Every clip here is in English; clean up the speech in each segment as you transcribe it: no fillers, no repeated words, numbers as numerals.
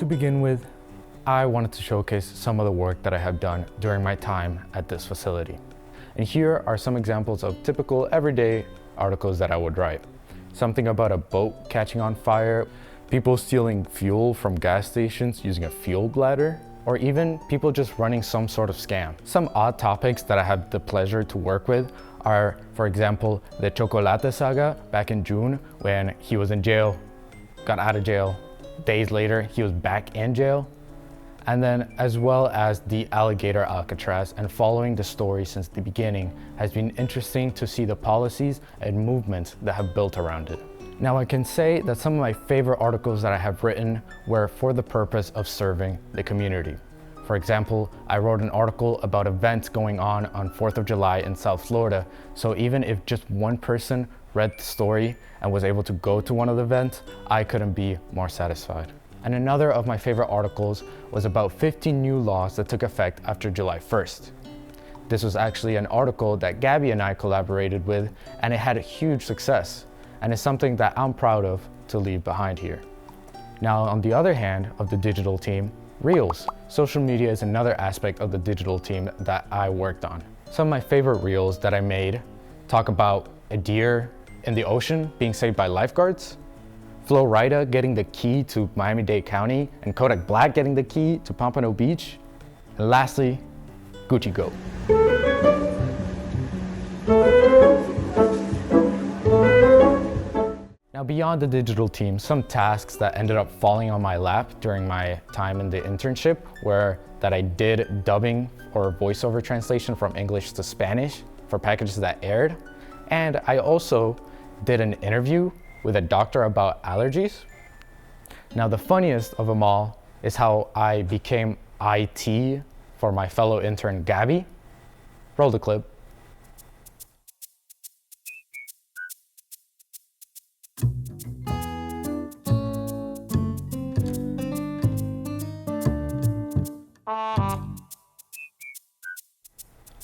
To begin with, I wanted to showcase some of the work that I have done during my time at this facility. And here are some examples of typical everyday articles that I would write. Something about a boat catching on fire, people stealing fuel from gas stations using a fuel bladder, or even people just running some sort of scam. Some odd topics that I have the pleasure to work with are, for example, the Chocolate saga back in June when he was in jail, got out of jail. Days later, he was back in jail. And then as well as the alligator Alcatraz, and following the story since the beginning has been interesting to see the policies and movements that have built around it. Now I can say that some of my favorite articles that I have written were for the purpose of serving the community. For example, I wrote an article about events going on 4th of July in South Florida, so even if just one person read the story and was able to go to one of the events, I couldn't be more satisfied. And another of my favorite articles was about 15 new laws that took effect after July 1st. This was actually an article that Gabby and I collaborated with, and it had a huge success, and it's something that I'm proud of to leave behind here. Now, on the other hand of the digital team, Reels. Social media is another aspect of the digital team that I worked on. Some of my favorite Reels that I made talk about a deer in the ocean being saved by lifeguards, Flo Rida getting the key to Miami-Dade County, and Kodak Black getting the key to Pompano Beach, and lastly, Gucci Goat. Now beyond the digital team, some tasks that ended up falling on my lap during my time in the internship were that I did dubbing or voiceover translation from English to Spanish for packages that aired, and I also did an interview with a doctor about allergies. Now the funniest of them all is how I became IT for my fellow intern Gabby. Roll the clip.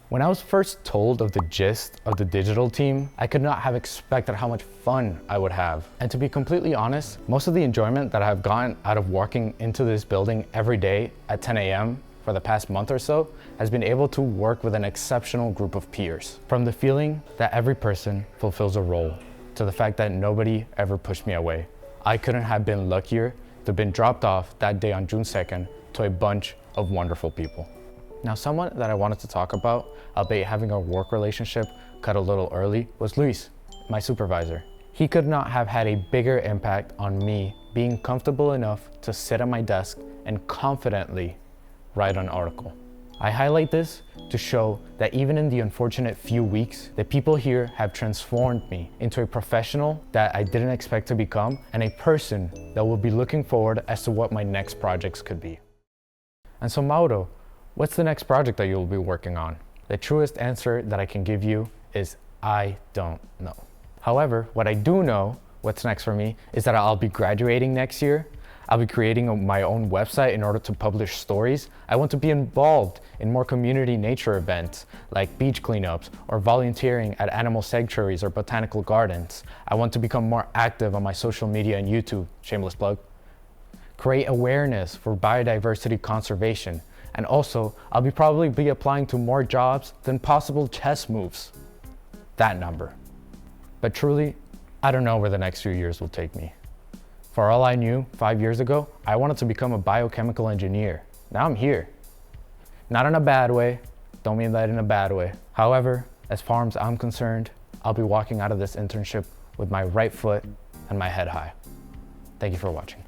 When I was first told of the gist of the digital team, I could not have expected how much fun I would have. And to be completely honest, most of the enjoyment that I've gotten out of walking into this building every day at 10 a.m. for the past month or so has been able to work with an exceptional group of peers. From the feeling that every person fulfills a role, to the fact that nobody ever pushed me away. I couldn't have been luckier to have been dropped off that day on June 2nd to a bunch of wonderful people. Now, someone that I wanted to talk about, albeit having our work relationship cut a little early, was Luis, my supervisor. He could not have had a bigger impact on me being comfortable enough to sit at my desk and confidently write an article. I highlight this to show that even in the unfortunate few weeks, the people here have transformed me into a professional that I didn't expect to become, and a person that will be looking forward as to what my next projects could be. And so Mauro, what's the next project that you'll be working on? The truest answer that I can give you is I don't know. However, what I do know, what's next for me, is that I'll be graduating next year. I'll be creating my own website in order to publish stories. I want to be involved in more community nature events like beach cleanups or volunteering at animal sanctuaries or botanical gardens. I want to become more active on my social media and YouTube, shameless plug. Create awareness for biodiversity conservation. And also, I'll probably be applying to more jobs than possible chess moves. That number. But truly, I don't know where the next few years will take me. For all I knew, 5 years ago, I wanted to become a biochemical engineer. Now I'm here. Not in a bad way. Don't mean that in a bad way. However, as far as I'm concerned, I'll be walking out of this internship with my right foot and my head high. Thank you for watching.